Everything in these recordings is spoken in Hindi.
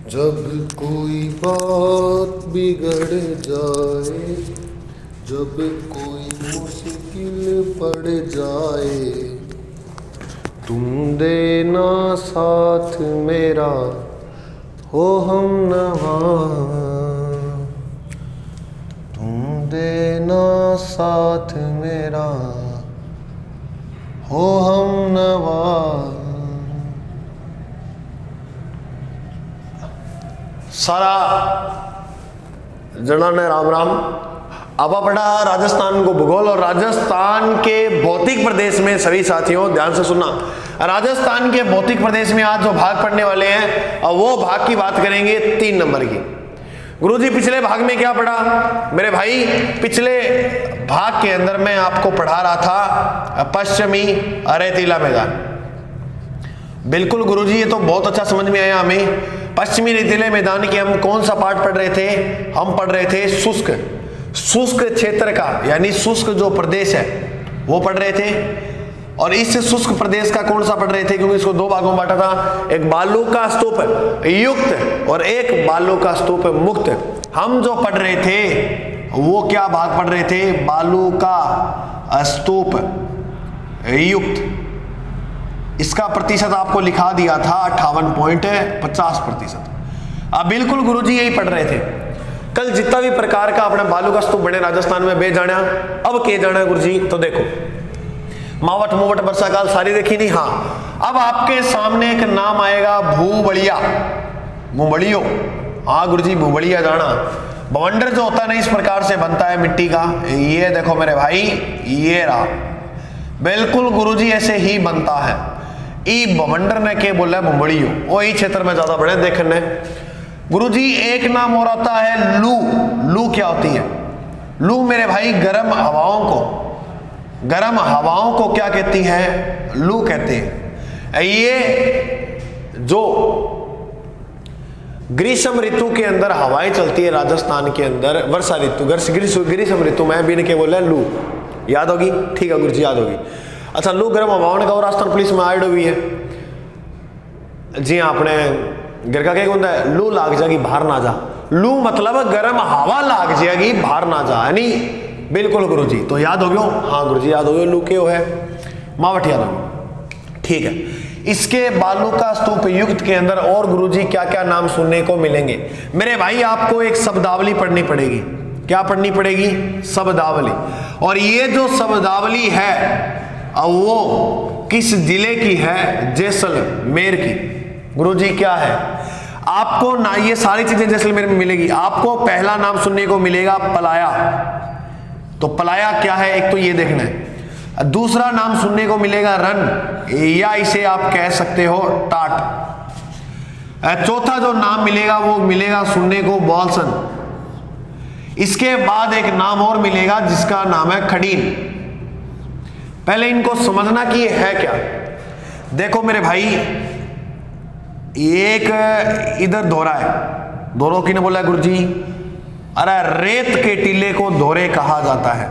जब कोई बात बिगड़ जाए, जब कोई मुश्किल पड़ जाए, तुम देना साथ मेरा हो हमनवा, तुम देना साथ मेरा हो हमनवा। सारा जना ने राम राम। अब पढ़ा राजस्थान को भूगोल, और राजस्थान के भौतिक प्रदेश में सभी साथियों ध्यान से सुनना। राजस्थान के भौतिक प्रदेश में आज जो भाग पढ़ने वाले हैं और वो भाग की बात करेंगे 3 नंबर की। गुरुजी पिछले भाग में क्या पढ़ा मेरे भाई? पिछले भाग के अंदर मैं आपको पढ़ा रहा था पश्चिमी रेतीला मैदान। बिल्कुल गुरुजी, ये तो बहुत अच्छा समझ में आया हमें। पश्चिमी रेतीले मैदान के हम कौन सा पार्ट पढ़ रहे थे? हम पढ़ रहे थे शुष्क क्षेत्र का, यानी शुष्क जो प्रदेश है वो पढ़ रहे थे। और इस शुष्क प्रदेश का कौन सा पढ़ रहे थे? क्योंकि इसको 2 भागों में बांटा था, एक बालू का स्तूप युक्त और एक बालू का स्तूप मुक्त। हम जो पढ़ रहे थे वो क्या भाग पढ़ रहे थे? बालू का स्तूप युक्त। इसका प्रतिशत आपको लिखा दिया था 58.50%। अब बिल्कुल गुरुजी यही पढ़ रहे थे। कल जितना भी प्रकार का अपने बालू का स्तूप बने राजस्थान में बे जाना, अब के जाना गुरुजी? तो देखो मावट मुवट वर्षाकाल सारी देखी नहीं। हाँ, अब आपके सामने एक नाम आएगा भूबड़िया, भूबड़ियो। हाँ गुरुजी, भूबड़िया जाना। बवंडर जो होता है ना इस प्रकार से बनता है मिट्टी का। ये देखो मेरे भाई, ये रहा, बिल्कुल गुरुजी ऐसे ही बनता है। ई बवंडर ने के बोला है भूबड़ियो, वही क्षेत्र में ज्यादा बड़े देखने। गुरुजी एक नाम और आता है लू। लू क्या होती है? लू मेरे भाई गर्म हवाओं को क्या कहती है? लू कहते हैं। ये जो ग्रीष्म ऋतु के अंदर हवाएं चलती है राजस्थान के अंदर, वर्षा ऋतु ग्रीष्म ऋतु में बिन के बोला लू। याद होगी? ठीक है गुरुजी, याद होगी। अच्छा, लू गर्म हवाओं का राजस्थान पुलिस में आइड हुई है जी। आपने घर का क्या होता है? लू लाग जाएगी बाहर ना जा। लू मतलब गर्म हवा लाग जाएगी बाहर ना जा, यानी बिल्कुल गुरुजी। तो याद हो गयो? हाँ गुरुजी याद हो गयो। लू के है मावट, याद हो गयो। ठीक है। इसके बालू का स्तूप युक्त के अंदर और गुरुजी क्या क्या नाम सुनने को मिलेंगे मेरे भाई? आपको एक शब्दावली पढ़नी पड़ेगी। क्या पढ़नी पड़ेगी? शब्दावली। और ये जो शब्दावली है वो किस जिले की है? जैसलमेर की। गुरुजी क्या है? आपको ना ये सारी चीजें जैसलमेर में मिलेगी। आपको पहला नाम सुनने को मिलेगा पलाया। तो पलाया क्या है? एक तो ये देखना है। दूसरा नाम सुनने को मिलेगा रन, या इसे आप कह सकते हो टाट। चौथा जो नाम मिलेगा वो मिलेगा सुनने को बॉल्सन। इसके बाद एक नाम और मिलेगा जिसका नाम है खडीन। पहले इनको समझना कि ये है क्या। देखो मेरे भाई, एक इधर दोहरा है। दोहरो किने बोला है गुरुजी? अरे रेत के टीले को दोहरे कहा जाता है।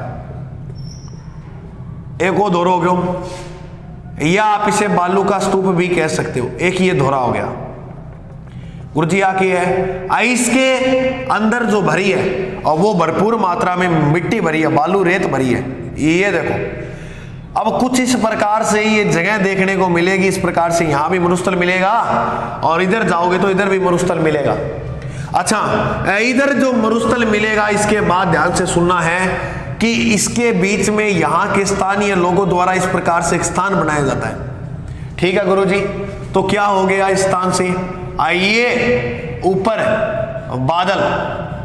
एक वो दोहरो हो गया, या आप इसे बालू का स्तूप भी कह सकते हो। एक ये दोहरा हो गया गुरुजी। आके है आइस के अंदर जो भरी है और वो भरपूर मात्रा में मिट्टी भरी है, बालू रेत भरी है। ये देखो, अब कुछ इस प्रकार से ये जगह देखने को मिलेगी। इस प्रकार से यहां भी मरुस्थल मिलेगा और इधर जाओगे तो इधर भी मरुस्थल मिलेगा। अच्छा, इधर जो मरुस्थल मिलेगा इसके बाद ध्यान से सुनना है कि इसके बीच में यहाँ के स्थानीय लोगों द्वारा इस प्रकार से एक स्थान बनाया जाता है। ठीक है गुरुजी? तो क्या हो गया इस स्थान से? आइए, ऊपर बादल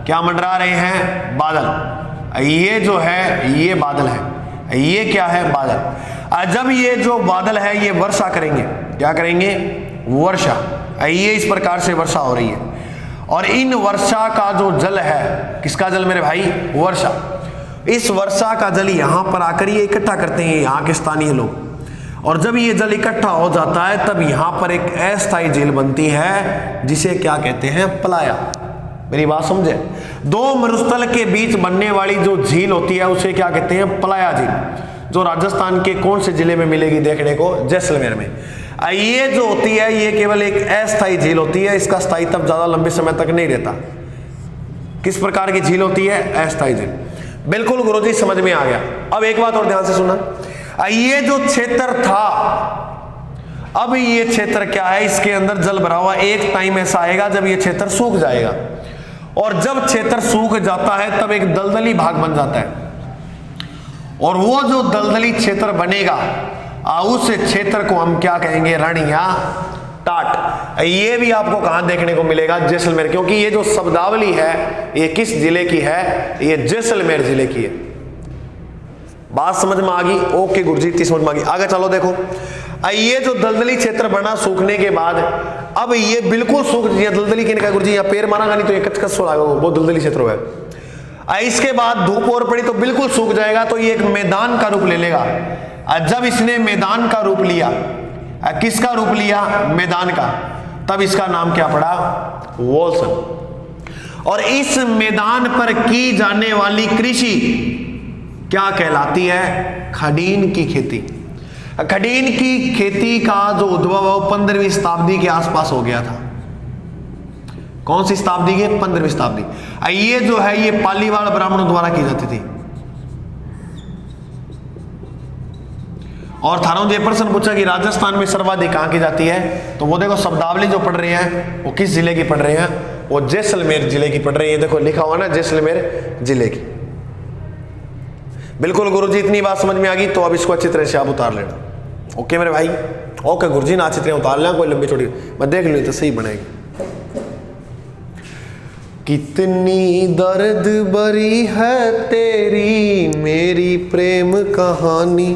क्या मंडरा रहे हैं? बादल। ये जो है ये बादल है। ये क्या है? बादल। जब ये जो बादल है ये वर्षा करेंगे। क्या करेंगे? वर्षा। ये इस प्रकार से वर्षा हो रही है और इन वर्षा का जो जल है, किसका जल मेरे भाई? वर्षा। इस वर्षा का जल यहाँ पर आकर ये इकट्ठा करते हैं यहाँ के स्थानीय लोग। और जब ये जल इकट्ठा हो जाता है तब यहाँ पर एक अस्थायी झील बनती है जिसे क्या कहते हैं? पलाया। मेरी बात समझे? 2 मरुस्थल के बीच बनने वाली जो झील होती है उसे क्या कहते हैं? पलाया झील। जो राजस्थान के कौन से जिले में मिलेगी देखने को? जैसलमेर में। ये जो होती है ये केवल एक अस्थायी झील होती है, इसका स्थायित्व ज्यादा लंबे समय तक नहीं रहता। किस प्रकार की झील होती है? अस्थायी झील। बिल्कुल गुरुजी समझ में आ गया। अब एक बात और ध्यान से सुनना, ये जो क्षेत्र था, अब ये क्षेत्र क्या है? इसके अंदर जल भरा हुआ। एक टाइम ऐसा आएगा जब ये क्षेत्र सूख जाएगा, और जब क्षेत्र सूख जाता है तब एक दलदली भाग बन जाता है, और वो जो दलदली क्षेत्र बनेगा उस क्षेत्र को हम क्या कहेंगे? रण या टाट। ये भी आपको कहां देखने को मिलेगा? जैसलमेर। क्योंकि ये जो शब्दावली है ये किस जिले की है? ये जैसलमेर जिले की है। बात समझ में आ गई? ओके गुरुजी, इतनी समझ में आ गई। आगे चलो देखो, ये जो दलदली क्षेत्र बना सूखने के बाद, अब ये बिल्कुल सूख गया। दलदली कहने का गुरुजी यहाँ पैर मारागा नहीं तो ये कचकच हो जाएगा, वो दलदली क्षेत्र है। इसके बाद धूप और पड़ी तो बिल्कुल सूख जाएगा, तो ये एक मैदान का रूप ले लेगा। जब इसने मैदान का रूप लिया, किसका रूप लिया? मैदान का, तब इसका नाम क्या पड़ा? वॉल्सन। और इस मैदान पर की जाने वाली कृषि क्या कहलाती है? खडीन की खेती। खडीन की खेती का जो उद्भव 15वीं शताब्दी के आसपास हो गया था। कौन सी शताब्दी के? 15वीं शताब्दी। ये जो है ये पालीवाल ब्राह्मणों द्वारा की जाती थी। और थारो जो प्रश्न पूछा कि राजस्थान में सर्वाधिक कहां की जाती है, तो वो देखो शब्दावली जो पढ़ रहे हैं वो किस जिले की पढ़ रहे हैं? वो जैसलमेर जिले की पढ़ रहे हैं। देखो लिखा हुआ ना, जैसलमेर जिले की। बिल्कुल गुरुजी, इतनी बात समझ में आ गई, तो अब इसको अच्छी तरह से आप उतार लेना। ओके मेरे भाई? ओके गुरुजी, ना अच्छी तरह उतार लेना, कोई लंबी छोटी मैं देख लूँ तो सही बनेगी। कितनी दर्द भरी है तेरी मेरी प्रेम कहानी,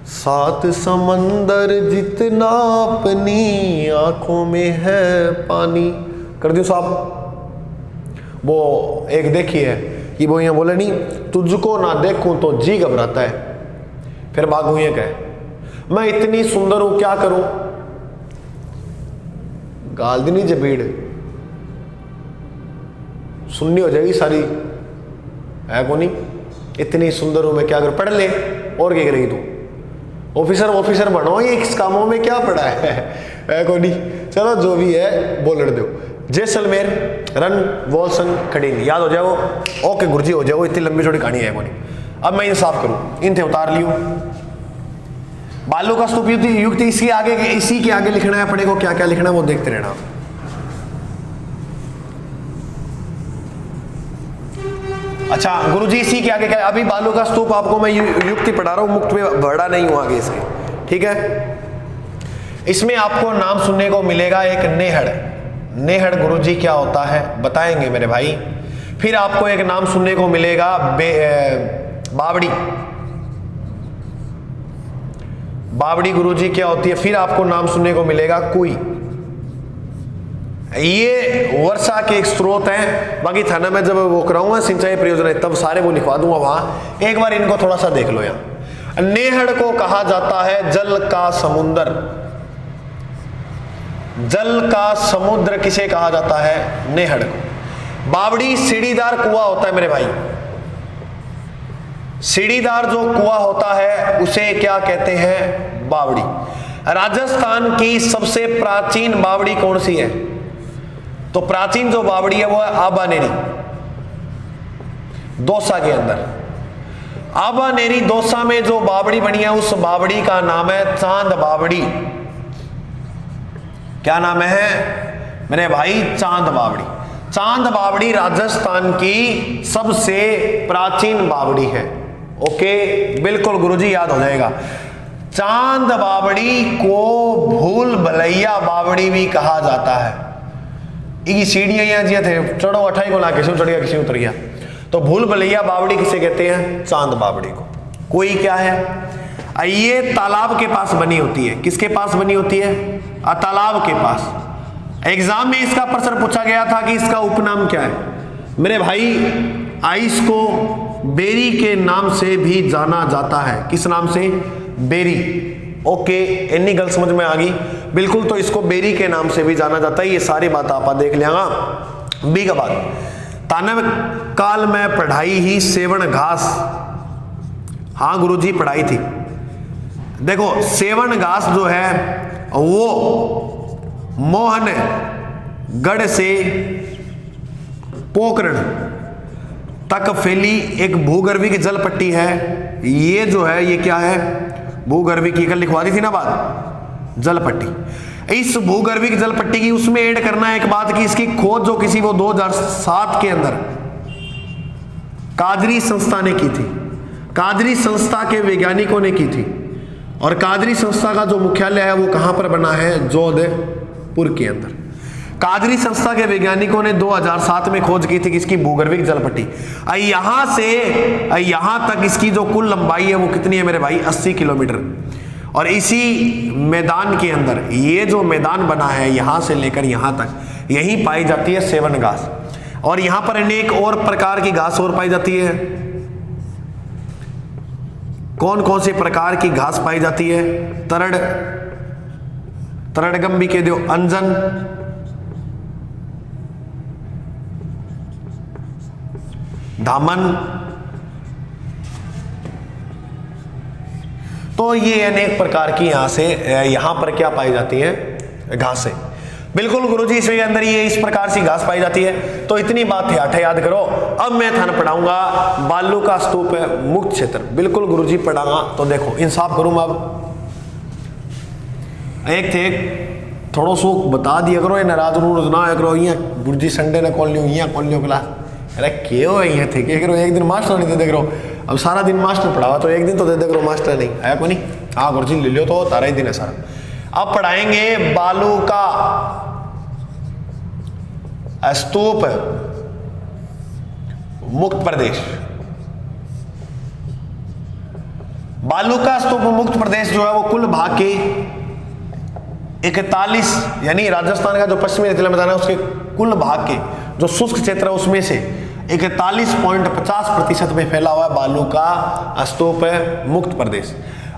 सात समंदर जितना अपनी आंखों में है पानी। कर दियो साहब। वो एक देखिए कि वो यहाँ बोले नहीं, तुझको ना देखूं तो जी घबराता है, फिर बागू ये कहे मैं इतनी सुंदर हूं क्या करूं? गाल दी नहीं जबीड़, सुननी हो जाएगी सारी है को नहीं। इतनी सुंदर हूं मैं क्या करूं? पढ़ ले, और क्या करेगी तू? ऑफिसर बनो, ये इस कामों में क्या पड़ा है को नहीं। चलो जो भी है बोल दो। जैसलमेर, रन, वॉल्सन, खडीन, याद हो जाओ। ओके गुरुजी हो जाओ, इतनी लंबी छोटी कहानी है को नहीं। अब मैं इंसाफ करूं, इन थे उतार लियो। बालू का स्तूप युक्त इसी के आगे लिखना है अपने को, क्या क्या लिखना है वो देखते रहना। अच्छा गुरुजी, इसी के आगे क्या? अभी बालू का स्तूप आपको मैं युक्ति पढ़ा रहा हूं, मुक्त में बड़ा नहीं हुआ आगे इसके, ठीक है। इसमें आपको नाम सुनने को मिलेगा एक नेहड़। नेहड़ गुरुजी क्या होता है बताएंगे मेरे भाई। फिर आपको एक नाम सुनने को मिलेगा बावड़ी। बावड़ी गुरुजी क्या होती है? फिर आपको नाम सुनने को मिलेगा कुई। ये वर्षा के एक स्रोत हैं। बाकी थाना में जब वो कराऊंगा सिंचाई परियोजना तब सारे वो लिखवा दूंगा वहां, एक बार इनको थोड़ा सा देख लो। यहाँ नेहड़ को कहा जाता है जल का समुंदर। जल का समुद्र किसे कहा जाता है? नेहड़ को। बावड़ी सीढ़ीदार कुआं होता है मेरे भाई। सीढ़ीदार जो कुआं होता है उसे क्या कहते हैं? बावड़ी। राजस्थान की सबसे प्राचीन बावड़ी कौन सी है? तो प्राचीन जो बावड़ी है वो है आबानेरी, दौसा के अंदर। आबानेरी दौसा में जो बावड़ी बनी है उस बावड़ी का नाम है चांद बावड़ी। क्या नाम है मेरे भाई? चांद बावड़ी। चांद बावड़ी राजस्थान की सबसे प्राचीन बावड़ी है। ओके बिल्कुल गुरुजी, याद हो जाएगा। चांद बावड़ी को भूल भलैया बावड़ी भी कहा जाता है। ये सीढ़ियां यहाँ जिया थे, चढ़ो अठाई को ला, किसी चढ़ गया किसी उतर गया। तो भूल भलैया बावड़ी किसे कहते हैं? चांद बावड़ी को। कोई क्या है? ये तालाब के पास बनी होती है। किसके पास बनी होती है? तालाब के पास। एग्जाम में इसका प्रश्न पूछा गया था कि इसका उपनाम क्या है मेरे भाई? आइस को बेरी के नाम से भी जाना जाता है। किस नाम से? बेरी। ओके, इतनी गल समझ में आ गई बिल्कुल। तो इसको बेरी के नाम से भी जाना जाता है। ये सारी बात आप देख लिया। बी का बात, तानव काल में पढ़ाई ही सेवण घास। हाँ गुरुजी पढ़ाई थी। देखो सेवन घास जो है वो मोहनगढ़ से पोखरण तक फैली एक भूगर्भिक जल पट्टी है। ये जो है ये क्या है, भूगर्भिक, कल लिखवा दी थी ना बात, जल पट्टी। इस भूगर्भिक जल पट्टी की उसमें ऐड करना है एक बात की इसकी खोज जो किसी वो 2007 के अंदर कादरी संस्था ने की थी, कादरी संस्था के वैज्ञानिकों ने की थी। और कादरी संस्था का जो मुख्यालय है वो कहां पर बना है, जोधपुर के अंदर। कादरी संस्था के वैज्ञानिकों ने 2007 में खोज की थी किसकी, भूगर्भिक जल पट्टी। यहां से यहां तक इसकी जो कुल लंबाई है वो कितनी है मेरे भाई, 80 किलोमीटर। और इसी मैदान के अंदर ये जो मैदान बना है यहां से लेकर यहां तक यही पाई जाती है सेवन घास। और यहां पर अनेक और प्रकार की घास और पाई जाती है। कौन कौन से प्रकार की घास पाई जाती है, तरड़गम भी कह दो, अंजन, धामन। तो ये अनेक प्रकार की यहां पर क्या पाई जाती है, घासें। बिल्कुल गुरुजी, इसके अंदर ये इस प्रकार सी घास पाई जाती है। तो इतनी बात है याद करो। अब मैं थान पढ़ाऊंगा बालू का स्तूप मुक्त क्षेत्र। बिल्कुल गुरुजी पढ़ाऊंगा। तो देखो इंसाफ करूंगा, अब एक थे थोड़ा सो बता दिया करो, नाराज ना आया करो। गुरुजी संडे ने कॉल लियो क्लास, अरे क्यों है थे क्या करो, एक दिन मास्टर नहीं दे करो। अब सारा दिन मास्टर पढ़ावा तो एक दिन तो दे करो, मास्टर नहीं आया को नहीं। हाँ गुरुजी ले लियो तो तारा ही दिन है सारा। अब पढ़ाएंगे बालू का स्तूप मुक्त प्रदेश। बालू का स्तूप मुक्त प्रदेश जो है वो कुल भाग के 41 यानी राजस्थान का जो पश्चिमी रेतीला मैदान है उसके कुल भाग के जो शुष्क क्षेत्र है उसमें से 41.50% में फैला हुआ है बालू का स्तूप मुक्त प्रदेश।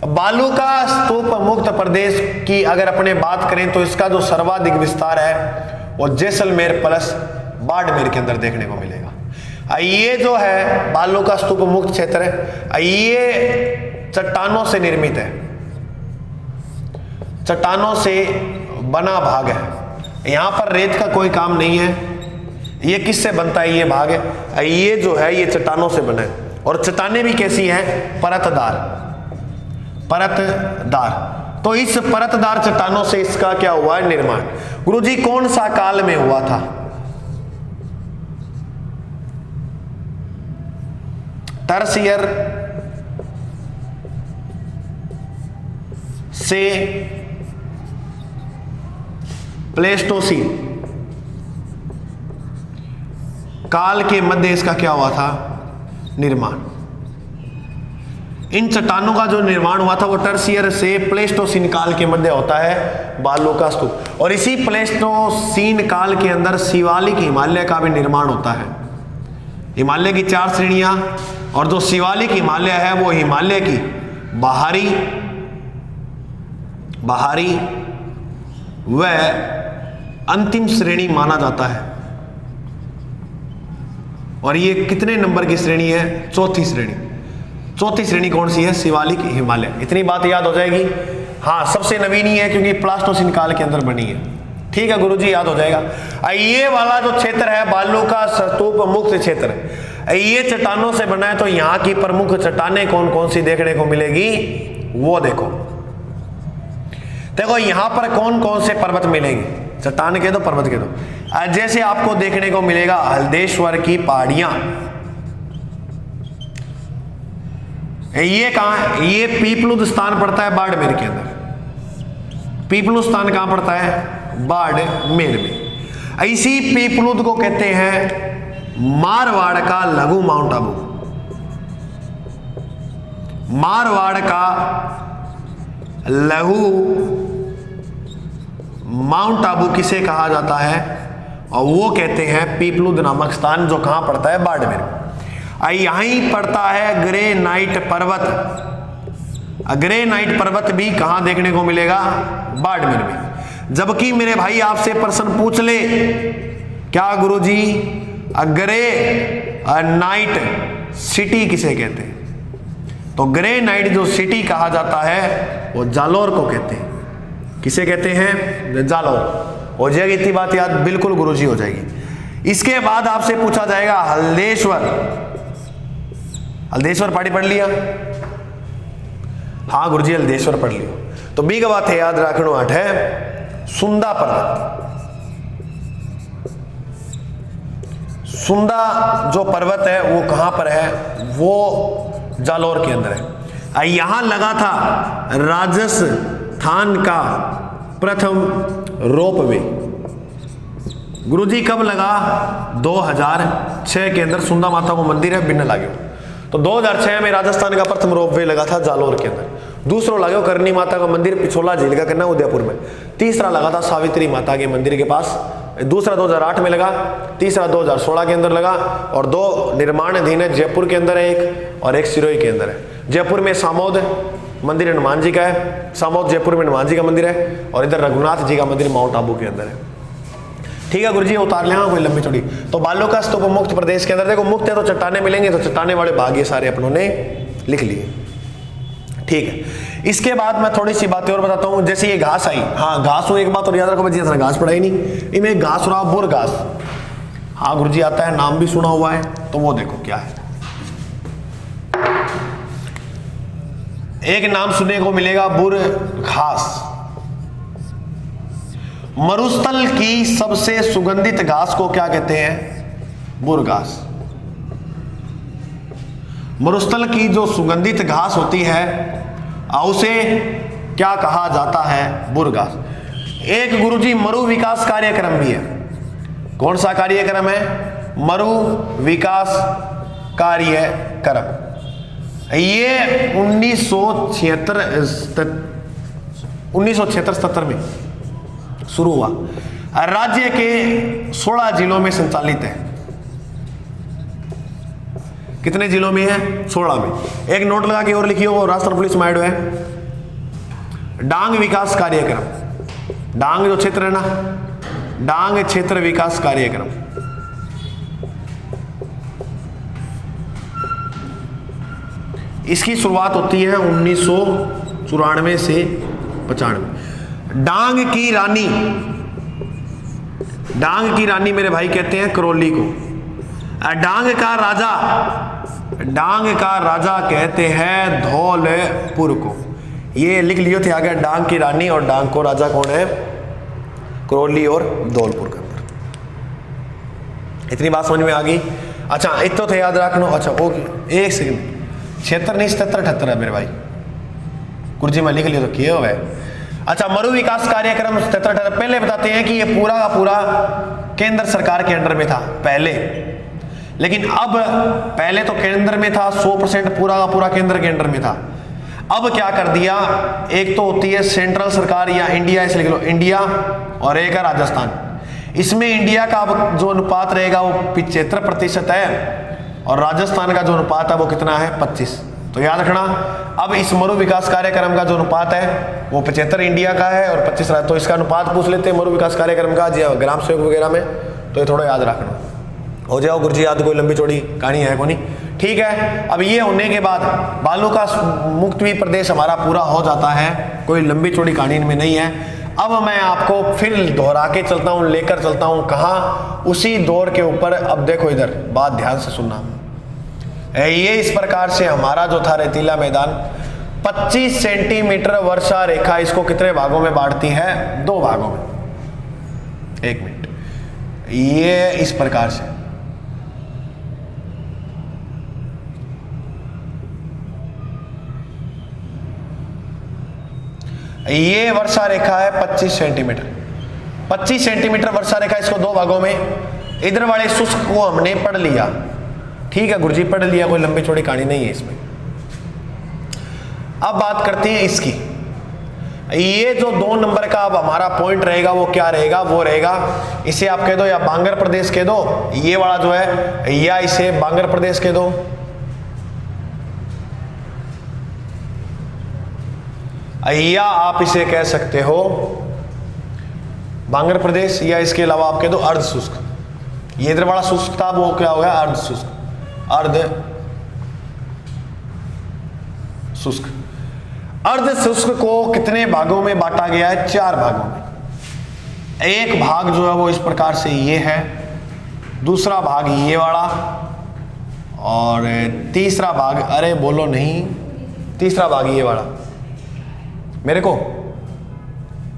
बालू का स्तूप मुक्त प्रदेश की अगर अपने बात करें तो इसका जो सर्वाधिक विस्तार है वो जैसलमेर प्लस बाड़मेर के अंदर देखने को मिलेगा। ये जो है बालू का स्तूप मुक्त क्षेत्र है, ये चट्टानों से निर्मित है, चट्टानों से बना भाग है। यहां पर रेत का कोई काम नहीं है। ये किससे बनता है, ये भाग है, ये जो है ये चट्टानों से बना है। और चट्टानें भी कैसी हैं, परतदार। तो इस परतदार चट्टानों से इसका क्या हुआ है, निर्माण। गुरुजी कौन सा काल में हुआ था, टर्शियर से प्लेस्टोसीन काल के मध्य इसका क्या हुआ था, निर्माण। इन चट्टानों का जो निर्माण हुआ था वो टर्शियर से प्लेस्टोसीन काल के मध्य होता है बालू का स्तूप। और इसी प्लेस्टोसीन काल के अंदर शिवालिक हिमालय का भी निर्माण होता है। हिमालय की 4 श्रेणियां, और जो शिवालिक हिमालय है वो हिमालय की बाहरी व अंतिम श्रेणी माना जाता है। और ये कितने नंबर की श्रेणी है, चौथी श्रेणी। चौथी श्रेणी कौन सी है, शिवालिक हिमालय। इतनी बात याद हो जाएगी। हाँ सबसे नवीन ही है क्योंकि प्लास्टोसिन काल के अंदर बनी है। ठीक है गुरुजी, याद हो जाएगा। ये वाला जो क्षेत्र है बालू का स्तूप मुक्त क्षेत्र, ये चट्टानों से बना है। तो यहाँ की प्रमुख चट्टानें कौन कौन सी देखने को मिलेगी वो देखो यहाँ पर कौन कौन से पर्वत मिलेंगे, चट्टान के दो, पर्वत के दो। जैसे आपको देखने को मिलेगा हल्देश्वर की पहाड़ियां, ये कहां है, ये पीपलुद स्थान पड़ता है बाड़मेर के अंदर। पीपलुद स्थान कहां पड़ता है, बाड़मेर में। इसी पीपलुद को कहते हैं मारवाड़ का लघु माउंट आबू। मारवाड़ का लघु माउंट आबू किसे कहा जाता है, और वो कहते हैं पीपलुद नामक स्थान जो कहां पड़ता है, बाड़मेर। यहीं पड़ता है ग्रेनाइट पर्वत। ग्रेनाइट पर्वत भी कहां देखने को मिलेगा, बाड़मेर में। जबकि मेरे भाई आपसे प्रश्न पूछ ले, क्या गुरुजी ग्रेनाइट सिटी किसे कहते हैं, तो ग्रेनाइट जो सिटी कहा जाता है वो जालोर को कहते हैं। किसे कहते हैं? जालोर। हो जाएगी इतनी बात याद, बिल्कुल गुरुजी हो जाएगी। इसके बाद आपसे पूछा जाएगा हल्देश्वर। हल्देश्वर पढ़ी पढ़ लिया? हाँ गुरुजी हल्देश्वर पढ़ लियो। तो बी का बात है याद रखनो आठ है सुंदा पर्वत। सुंदा जो पर्वत है वो कहां पर है? वो जालोर के अंदर है। यहां लगा था राजस्थान का प्रथम रोपवे। गुरुजी कब लगा? 2006 के अंदर सुंदा माता को मंदिर है बिन्न लागो। तो 2006 में राजस्थान का प्रथम रोपवे लगा था जालोर के अंदर। दूसरा लगा करनी माता का मंदिर पिछोला झील का करना उदयपुर में। तीसरा लगा था सावित्री माता के मंदिर के पास। दूसरा 2008 में लगा, तीसरा 2016 के अंदर लगा, और 2 निर्माणाधीन है। जयपुर के अंदर है एक और एक सिरोही के अंदर है। जयपुर में सामोद मंदिर हनुमान जी का है, सामोद जयपुर में हनुमान जी का मंदिर है, और इधर रघुनाथ जी का मंदिर माउंट आबू के अंदर है। ठीक है गुरुजी उतार ले। हाँ कोई लंबी चौड़ी। तो बालों का स्तूप मुक्त प्रदेश के अंदर। देखो मुक्त है तो चट्टाने मिलेंगे, तो चट्टाने वाले भाग ये सारे अपनों ने लिख लिए। ठीक है, इसके बाद मैं थोड़ी सी बातें और बताता हूं। जैसे ये घास आई, हाँ घास हो, एक बात और याद रखो बच्चे, घास पढ़ाई नहीं, इनमें घास रहा बुर घास। हाँ गुरुजी आता है, नाम भी सुना हुआ है। तो वो देखो क्या है, एक नाम सुनने को मिलेगा बुर घास। मरुस्थल की सबसे सुगंधित घास को क्या कहते हैं? बुर घास। मरुस्थल की जो सुगंधित घास होती है उसे क्या कहा जाता है? बुर घास। एक गुरुजी मरु विकास कार्यक्रम भी है। कौन सा कार्यक्रम है? मरु विकास कार्यक्रम। ये 1976 में शुरू हुआ। राज्य के 16 जिलों में संचालित है। कितने जिलों में है? 16 में। एक नोट लगा के और लिखियो, राजस्थान पुलिस में ऐड है डांग विकास कार्यक्रम। डांग जो क्षेत्र है ना, डांग क्षेत्र विकास कार्यक्रम। इसकी शुरुआत होती है 1994 से 95। डांग की रानी, डांग की रानी मेरे भाई कहते हैं करौली को। डांग का राजा, डांग का राजा कहते हैं धौलपुर को। ये लिख लियो थे आगे, डांग की रानी और डांग को राजा कौन है? करौली और धौलपुर के अंदर। इतनी बात समझ में आ गई? अच्छा इतना तो याद रखना। अच्छा ओके, एक सेकंड, 76 नहीं 77 78 है मेरे भाई। गुरुजी मैं लिख लिया तो किए हुए। अच्छा मरु विकास कार्यक्रम 77 78। पहले बताते हैं कि ये पूरा का पूरा केंद्र सरकार के अंडर में था पहले, लेकिन अब पहले तो केंद्र में था 100% पूरा का पूरा केंद्र के अंडर में था। अब क्या कर दिया, एक तो होती है सेंट्रल सरकार या इंडिया, ऐसे लिख लो इंडिया, और एक है राजस्थान। इसमें इंडिया का जो अनुपात रहेगा वो 75% है, और राजस्थान का जो अनुपात है वो कितना है? 25। तो याद रखना, अब इस मरु विकास कार्यक्रम का जो अनुपात है वो 75 इंडिया का है और 25 तो इसका अनुपात पूछ लेते हैं मरु विकास कार्यक्रम का जी ग्राम सेवक वगैरह में, तो ये थोड़ा याद रखना। हो जाओ गुरुजी याद, कोई लंबी चौड़ी कहानी है को नहीं। ठीक है, अब ये होने के बाद बालू का मुक्त भी प्रदेश हमारा पूरा हो जाता है, कोई लंबी चौड़ी कहानी इनमें नहीं है। अब मैं आपको फिर दोहरा के चलता हूं, लेकर चलता हूं कहां? उसी दौर के ऊपर। अब देखो इधर बात ध्यान से सुनना, ये इस प्रकार से हमारा जो था रेतीला मैदान 25 सेंटीमीटर वर्षा रेखा इसको कितने भागों में बांटती है? 2 भागों में। 1 मिनट, ये इस प्रकार से ये वर्षा रेखा है 25 सेंटीमीटर। 25 सेंटीमीटर वर्षा रेखा, इसको 2 भागों में। इधर वाले शुष्क को हमने पढ़ लिया, ठीक है गुरुजी पढ़ लिया, कोई लंबी चौड़ी कहानी नहीं है इसमें। अब बात करते हैं इसकी। ये जो 2 नंबर का अब हमारा पॉइंट रहेगा वो क्या रहेगा? वो रहेगा, इसे आप कह दो या बांगर प्रदेश कह दो, ये वाला जो है, या इसे बांगर प्रदेश कह दो, या आप इसे कह सकते हो बांगर प्रदेश, या इसके अलावा आप कह दो अर्ध शुष्क। ये इधर वाला शुष्क था वो क्या हो गया? अर्ध शुष्क, अर्ध शुष्क। अर्ध शुष्क को कितने भागों में बांटा गया है? 4 भागों में। एक भाग जो है वो इस प्रकार से ये है, दूसरा भाग ये वाला, और तीसरा भाग, अरे बोलो नहीं, तीसरा भाग ये वाला। मेरे को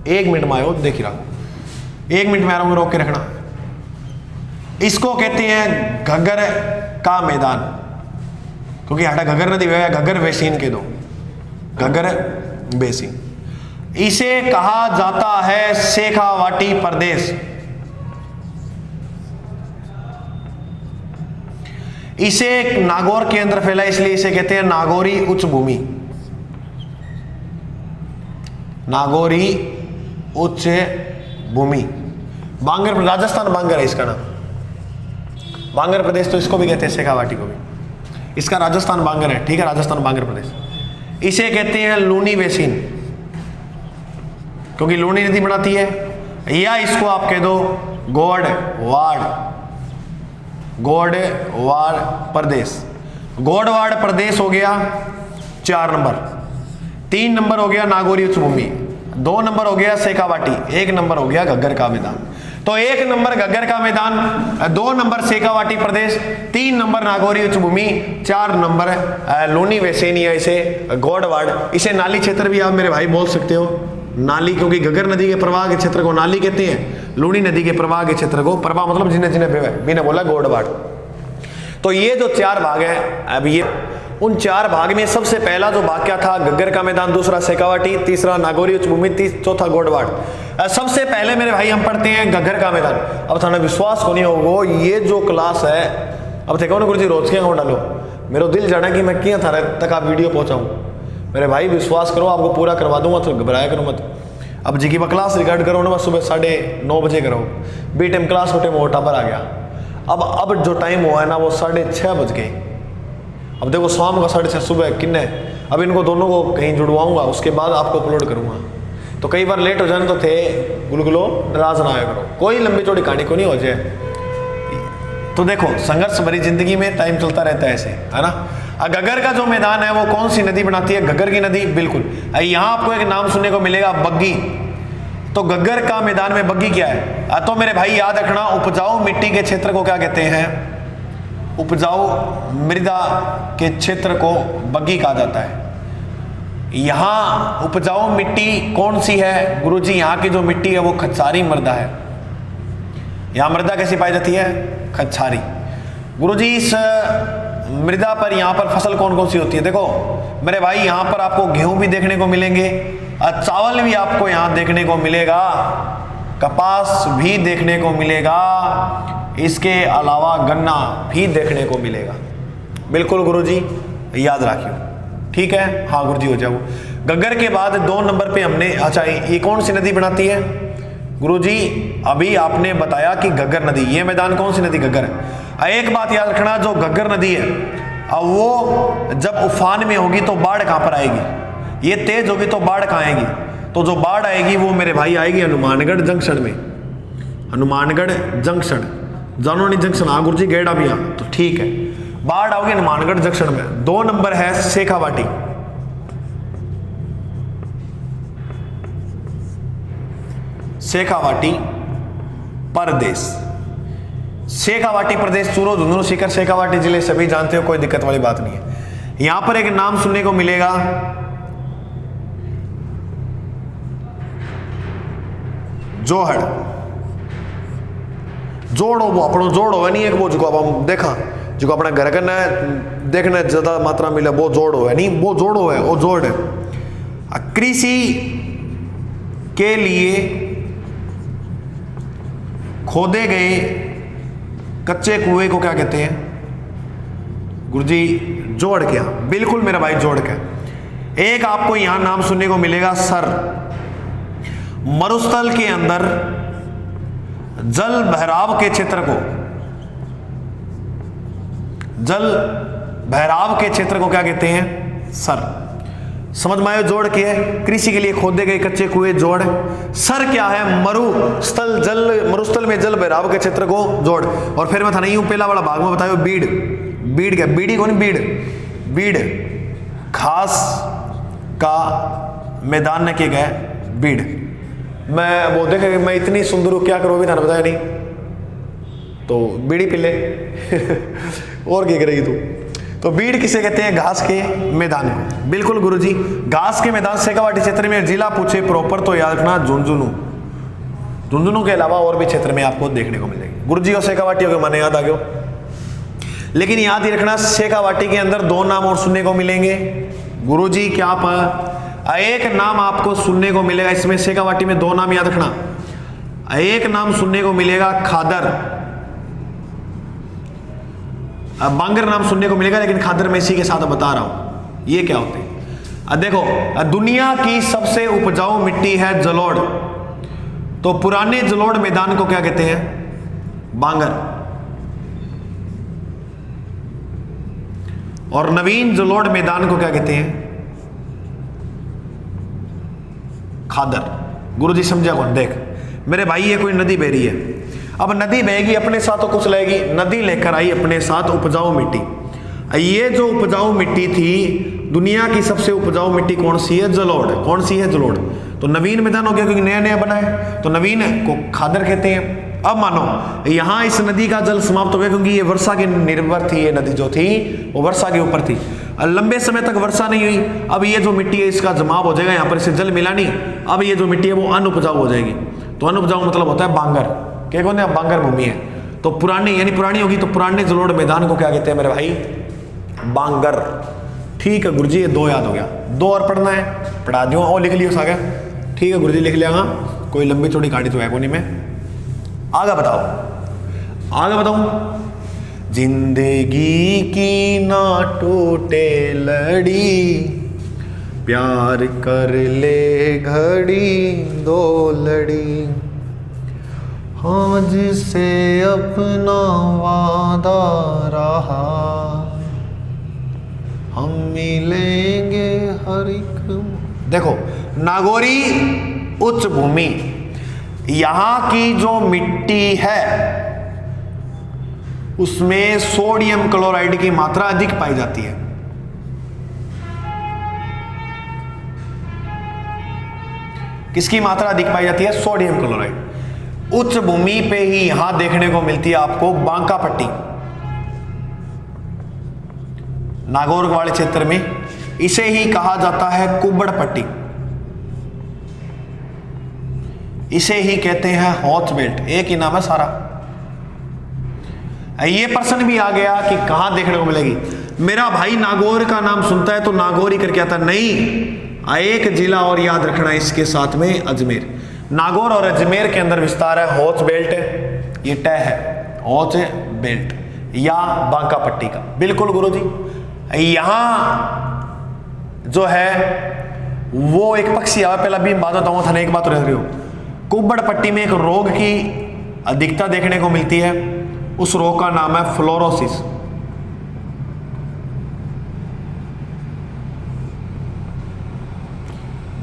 1 मिनट में आयो, देख ही रहा, 1 मिनट में आ रहा हूं, रोक के रखना। इसको कहते हैं घग्गर का मैदान, क्योंकि हटा घग्गर नदी है, घग्गर बेसिन के दो, घग्गर बेसिन। इसे कहा जाता है शेखावाटी प्रदेश। इसे नागौर के अंदर फैला, इसलिए इसे कहते हैं नागौरी उच्च भूमि। नागौरी उच्च भूमि। बांगर, राजस्थान बांगर है इसका नाम, बांगर प्रदेश, तो इसको भी कहते हैं शेखावाटी को भी, इसका राजस्थान बांगर है, ठीक है, राजस्थान बांगर प्रदेश। इसे कहते हैं लूनी बेसिन, क्योंकि लूनी नदी बनाती है, या इसको आप कह दो गोडवाड़, गोडवाड़ प्रदेश। गोडवाड़ प्रदेश हो गया 4 नंबर, 3 नंबर हो गया नागौरी उच्च भूमि, 2 नंबर हो गया शेखावाटी, 1 नंबर हो गया घग्गर का मैदान। तो 1 नंबर घग्गर का मैदान, 2 नंबर शेखावाटी प्रदेश, 3 नंबर नागौरी उच्च भूमि, 4 नंबर लूनी बेसिन, या इसे गोडवाड़। इसे नाली क्षेत्र भी आप मेरे भाई बोल सकते हो, नाली, क्योंकि घग्गर नदी के प्रवाह के क्षेत्र को नाली कहते हैं, लूनी नदी के प्रवाह के क्षेत्र को, प्रवाह मतलब जिन्हें जिन्हें भी ने बोला गोडवाड़। तो ये जो 4 भाग है, अब ये उन 4 भाग में सबसे पहला जो भाग क्या था? घग्गर का मैदान, दूसरा शेखावाटी, तीसरा नागौरी उच्च भूमि, चौथा गोडवाड़। सबसे पहले मेरे भाई हम पढ़ते हैं घग्गर का मैदान। अब थाना विश्वास को नहीं होगा, ये जो क्लास है, अब देखो ना गुरुजी रोज के डालो, मेरा दिल जाना कि मैं क्या थारे तक आप वीडियो पहुंचाऊं। मेरे भाई विश्वास करो, आपको पूरा करवा दूंगा, तो घबराया करो मत। अब जी की क्लास रिकॉर्ड करो ना, बस सुबह 9:30 बजे करो, बी टाइम क्लास होटे में वो टापर आ गया। अब जो टाइम हुआ है ना वो 6:30 बज गए। अब देखो शाम का 6:30 सुबह किन्ने, अब इनको दोनों को कहीं जुड़वाऊंगा, उसके बाद आपको अपलोड करूंगा। तो कई बार लेट हो जाने तो थे, गुलगुलो नाराज ना आया करो, कोई लंबी चौड़ी कहानी को नहीं हो जाए। तो देखो संघर्ष भरी जिंदगी में टाइम चलता रहता है ऐसे, है ना। घग्गर का जो मैदान है वो कौन सी नदी बनाती है? घग्गर की नदी, बिल्कुल। यहां आपको एक नाम सुनने को मिलेगा, बग्गी। तो घग्गर का मैदान में बग्गी क्या है? तो मेरे भाई याद रखना, उपजाऊ मिट्टी के क्षेत्र को क्या कहते हैं? उपजाऊ मृदा के क्षेत्र को बग्गी कहा जाता है। यहां उपजाऊ मिट्टी कौन सी है गुरुजी? यहां की जो मिट्टी है वो खच्चारी मृदा है। यहां मृदा कैसी पाई जाती है? खच्चारी। गुरुजी इस मृदा पर यहां पर फसल कौन कौन सी होती है? देखो मेरे भाई यहां पर आपको गेहूं भी देखने को मिलेंगे, चावल भी आपको यहां देखने को मिलेगा, कपास भी देखने को मिलेगा, इसके अलावा गन्ना भी देखने को मिलेगा। बिल्कुल गुरुजी याद रखियो, ठीक है। हाँ गुरुजी हो जाओ। घग्गर के बाद 2 नंबर पे हमने, अच्छा ये कौन सी नदी बनाती है गुरुजी? अभी आपने बताया कि घग्गर नदी। ये मैदान कौन सी नदी? घग्गर है। एक बात याद रखना, जो घग्गर नदी है अब वो जब उफान में होगी तो बाढ़ कहां पर आएगी? ये तेज होगी तो बाढ़ कहां आएगी? तो जो बाढ़ आएगी वो मेरे भाई आएगी हनुमानगढ़ जंक्शन में। हनुमानगढ़ जंक्शन, जानोनी जंक्शन, हाँ गुरुजी गेड़ा भी, हाँ तो ठीक है। बाढ़ आओगी हनुमानगढ़ जंक्शन में। 2 नंबर है शेखावाटी। शेखावाटी प्रदेश, शेखावाटी प्रदेश, चूरू, झुंझुनू, सीकर, शेखावाटी जिले सभी जानते हो, कोई दिक्कत वाली बात नहीं है। यहां पर एक नाम सुनने को मिलेगा, जोहड़। जोड़ वो अपनो जोड़ हो नहीं, एक वो जो हम देखा जो अपना घर करना है देखने ज्यादा मात्रा मिले, वो जोड़ हो नहीं, वो जोड़ हो है, वो जोड़ है। कृषि के लिए खोदे गए कच्चे कुएं को क्या कहते हैं गुरुजी? जोड़ क्या? बिल्कुल मेरा भाई जोड़ क्या। एक आपको यहां नाम सुनने को मिलेगा सर। मरुस्थल के अंदर जल बहराव के क्षेत्र को, जल बहराव के क्षेत्र को क्या कहते हैं? सर। समझ में आयो? जोड़ के है, कृषि के लिए खोदे गए कच्चे कुएं, जोड़। सर क्या है? मरुस्थल, जल मरुस्थल में जल बहराव के क्षेत्र को जोड़। और फिर मैं था नहीं हूं पहला वाला भाग में बतायो बीड़। बीड़ क्या? बीड़ी कौन? बीड़, बीड़ घास का मैदान ने किया गया बीड़। मैं वो देखे मैं इतनी सुंदर हूँ, क्या करोगे, था बताया नहीं तो बीड़ी पी ले और क्या करेगी तू। तो बीड़ किसे कहते हैं? घास के मैदान को। बिल्कुल गुरुजी, घास के मैदान शेखावाटी क्षेत्र में। जिला पूछे प्रॉपर तो याद रखना झुंझुनू। झुंझुनू के अलावा और भी क्षेत्र में आपको देखने को मिलेगी। गुरुजी और शेखावाटी हो माने याद आ गयो। लेकिन याद ही रखना शेखावाटी के अंदर दो नाम और सुनने को मिलेंगे गुरुजी। क्या पर एक नाम आपको सुनने को मिलेगा इसमें, शेखावाटी में दो नाम याद रखना। एक नाम सुनने को मिलेगा खादर, बांगर नाम सुनने को मिलेगा, लेकिन खादर मैं इसी के साथ बता रहा हूं ये क्या होते हैं। देखो, दुनिया की सबसे उपजाऊ मिट्टी है जलोढ़। तो पुराने जलोढ़ मैदान को क्या कहते हैं? बांगर। और नवीन जलोढ़ मैदान को क्या कहते हैं? खादर। गुरुजी समझा कौन? देख मेरे भाई, ये कोई नदी बह रही है। अब नदी बहेगी अपने साथ तो कुछ लाएगी, नदी लेकर आई अपने साथ उपजाऊ मिट्टी। ये जो उपजाऊ मिट्टी थी, दुनिया की सबसे उपजाऊ मिट्टी कौन सी है? जलोढ़। कौन सी है? जलोढ़। तो नवीन मैदान हो गया क्योंकि नया नया बना है, तो नवीन को खादर कहते हैं। अब मानो यहां इस नदी का जल समाप्त हो गया क्योंकि ये वर्षा के निर्भर थी। ये नदी जो थी वो वर्षा के ऊपर थी, लंबे समय तक वर्षा नहीं हुई। अब ये जो मिट्टी है इसका जमाव हो जाएगा, यहाँ पर इसे जल मिला नहीं। अब ये जो मिट्टी है वो अनउपजाऊ हो जाएगी। तो अनउपजाऊ मतलब होता है बांगर। क्या कहते हैं? बांगर भूमि है। तो पुरानी यानी पुरानी होगी, तो पुराने जलोढ़ मैदान को क्या कहते हैं मेरे भाई? बांगर। ठीक है गुरुजी, ये दो याद हो गया। दो और पढ़ना है, पढ़ा दियो और लिख लियो सागर। ठीक है गुरुजी, लिख लिया। कोई लंबी चौड़ी गाड़ी तो है कोनी में। आगे बताओ, आगे बताऊं। जिंदगी की ना टूटे लड़ी, प्यार कर ले घड़ी दो लड़ी, आज से अपना वादा रहा, हम मिलेंगे हर एक। देखो, नागौरी उच्च भूमि, यहां की जो मिट्टी है उसमें सोडियम क्लोराइड की मात्रा अधिक पाई जाती है। किसकी मात्रा अधिक पाई जाती है? Sodium chloride. उच्च भूमि पे ही यहां देखने को मिलती है आपको बांका पट्टी, नागौर वाले क्षेत्र में। इसे ही कहा जाता है कुब्बड़ पट्टी, इसे ही कहते हैं हॉच बेल्ट। एक ही नाम है सारा। ये प्रश्न भी आ गया कि कहां देखने को मिलेगी। मेरा भाई नागौर का नाम सुनता है तो नागौर ही करके आता, नहीं, एक जिला और याद रखना इसके साथ में, अजमेर। नागौर और अजमेर के अंदर विस्तार है हॉच बेल्ट। ये तय है हॉच बेल्ट या बांका पट्टी का। बिल्कुल गुरुजी, यहां जो है वो एक पक्षी है। पहला भी बात बताऊंगा था, एक बात रह रही हो। कुब्बड़ पट्टी में एक रोग की अधिकता देखने को मिलती है, उस रोग का नाम है फ्लोरोसिस।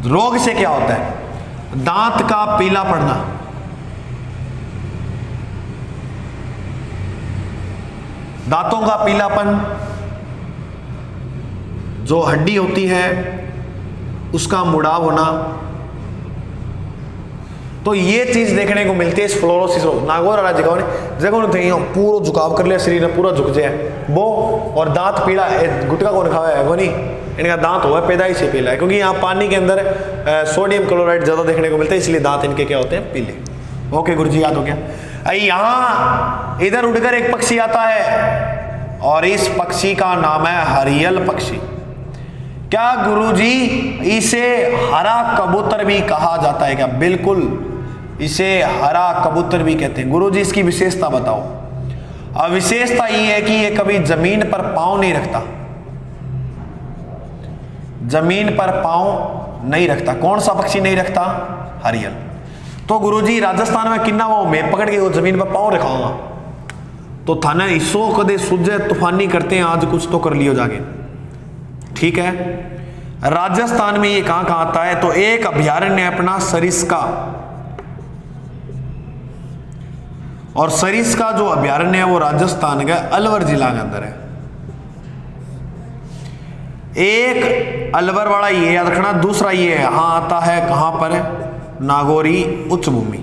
रोग से क्या होता है? दांत का पीला पड़ना, दांतों का पीलापन, जो हड्डी होती है उसका मुड़ाव होना, तो ये चीज देखने को मिलती है इस फ्लोरोसिस रोग। नागौर वाला जगह पूरा झुकाव कर लिया, शरीर में पूरा झुक जाए वो, और दांत पीला। गुटका कौन खावा है? नहीं, इनका दांत हुआ पैदाइश से पीला है, क्योंकि यहाँ पानी के अंदर सोडियम क्लोराइड ज्यादा देखने को मिलता है, इसलिए दांत इनके क्या होते हैं? पीले। ओके गुरुजी, याद हो गया। यहाँ इधर उड़कर एक पक्षी आता है और इस पक्षी का नाम है हरियल पक्षी। क्या गुरुजी इसे हरा कबूतर भी कहा जाता है क्या? बिल्कुल, इसे हरा कबूतर भी कहते हैं। गुरुजी इसकी विशेषता बताओ। अब विशेषता ये है कि ये कभी जमीन पर पांव नहीं रखता, जमीन पर पांव नहीं रखता। कौन सा पक्षी नहीं रखता? हरियल। तो गुरुजी राजस्थान में किन्ना वो मैं पकड़ के वो जमीन पर पांव रखाऊंगा तो थाने इसो कदे सूझे तूफानी करते हैं, आज कुछ तो कर लियो जाके। ठीक है, राजस्थान में ये कहां कहां आता है? तो एक अभयारण्य अपना सरिस्का, और सरिस्का जो अभयारण्य है वो राजस्थान का अलवर जिला के अंदर है। एक अलवर वाला ये याद रखना, दूसरा ये है, हाँ आता है कहां पर, नागौरी उच्च भूमि।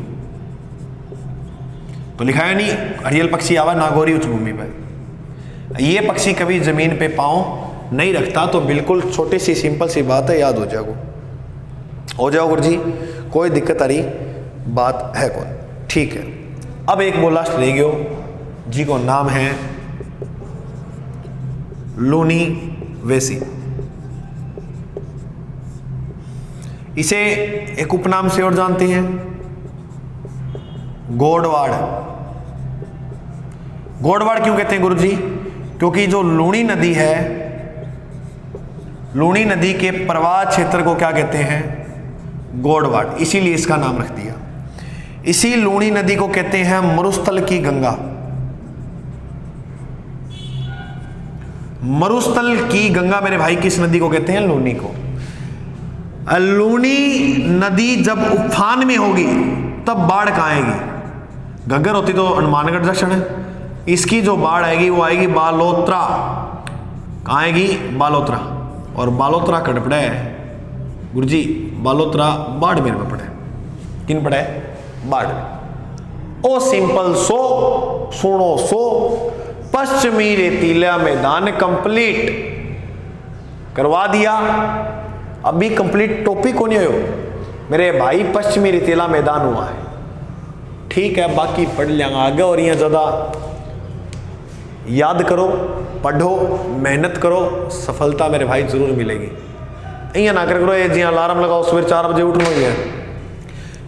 तो लिखा है नहीं, हरियल पक्षी आवा नागौरी उच्च भूमि पर। ये पक्षी कभी जमीन पे पांव नहीं रखता, तो बिल्कुल छोटी सी सिंपल सी बात है, याद हो जाओ गुरु जी, कोई दिक्कत आ रही बात है कौन। ठीक है, अब एक वो लास्ट रह गयो जी को नाम है लूनी वेसी। इसे एक उपनाम से और जानते हैं, गोडवाड़। गोडवाड़ क्यों कहते हैं गुरुजी? क्योंकि जो लूनी नदी है, लूनी नदी के प्रवाह क्षेत्र को क्या कहते हैं? गोडवाड़, इसीलिए इसका नाम रख दिया। इसी लूनी नदी को कहते हैं मरुस्थल की गंगा। मरुस्थल की गंगा मेरे भाई किस नदी को कहते हैं? लूनी को। लूनी नदी जब उफान में होगी तब बाढ़ कहाँ आएगी? घग्गर होती तो हनुमानगढ़ जंक्शन है, इसकी जो बाढ़ आएगी वो आएगी बालोतरा। कहाँ आएगी? बालोतरा। और बालोतरा कट पड़ा है गुरुजी, बालोतरा बाड़मेर में पड़ा है। किन पड़ा है? बाड़मेर। ओ सिंपल सो सुनो सो, पश्चिमी रेतीला मैदान कंप्लीट करवा दिया। अभी कंप्लीट टॉपिक को नहीं हो मेरे भाई, पश्चिमी रेतीला मैदान हुआ है, ठीक है, बाकी पढ़ लेंगे आगे। और यहाँ ज़्यादा याद करो, पढ़ो, मेहनत करो, सफलता मेरे भाई जरूर मिलेगी। यहाँ ना कर करो ये जी अलार्म लगाओ सवेरे 4 बजे उठना ही है।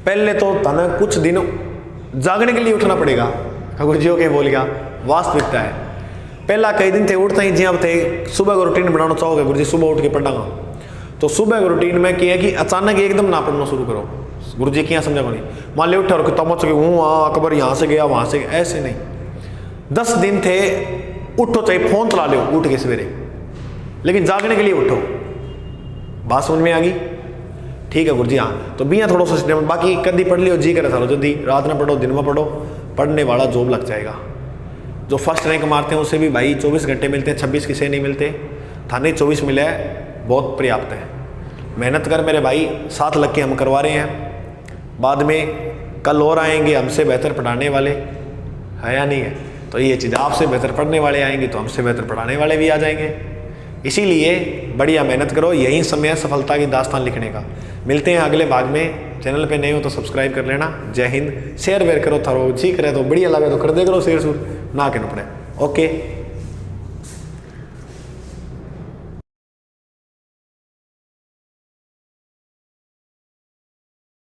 पहले तो तने कुछ दिन जागने के लिए उठना पड़ेगा। गुरुजी के बोल गया, वास्तविकता है। पहला कई दिन थे उठते ही जी अब थे सुबह को रूटीन बनाना चाहोगे गुरुजी, सुबह उठ के पढ़ागा, तो सुबह के रूटीन में क्या है कि अचानक एकदम ना पढ़ना शुरू करो। गुरुजी क्या समझा को नहीं, मान लो उठे और तमच के हूँ अकबर यहाँ से गया वहाँ से गया, ऐसे नहीं। 10 दिन थे उठो, चाहे फोन चला लो उठ के सवेरे, लेकिन जागने के लिए उठो। बात समझ में आ गई? ठीक है गुरुजी। हाँ, तो भी यहाँ थोड़ा सा सिस्टम, बाकी कभी पढ़ लियो जी करे सारो, जल्दी रात में पढ़ो दिन में पढ़ो, पढ़ने वाला जॉब लग जाएगा। जो फर्स्ट रैंक मारते हैं उसे भी भाई 24 घंटे मिलते हैं, 26 किसे नहीं मिलते। थाने 24 मिले है, बहुत पर्याप्त है। मेहनत कर मेरे भाई, 7 लग के हम करवा रहे हैं, बाद में कल और आएंगे हमसे बेहतर पढ़ाने वाले, है या नहीं है? तो ये चीज़, आपसे बेहतर पढ़ने वाले आएंगे तो हमसे बेहतर पढ़ाने वाले भी आ जाएंगे। इसीलिए बढ़िया मेहनत करो, यही समय है सफलता की दास्तान लिखने का। मिलते हैं अगले भाग में। चैनल पे नए हो तो सब्सक्राइब कर लेना। जय हिंद। शेयर वेयर करो, थारो जी करे तो बढ़िया लगे तो कर दे करो शेयर सूर ना के न पड़े। ओके।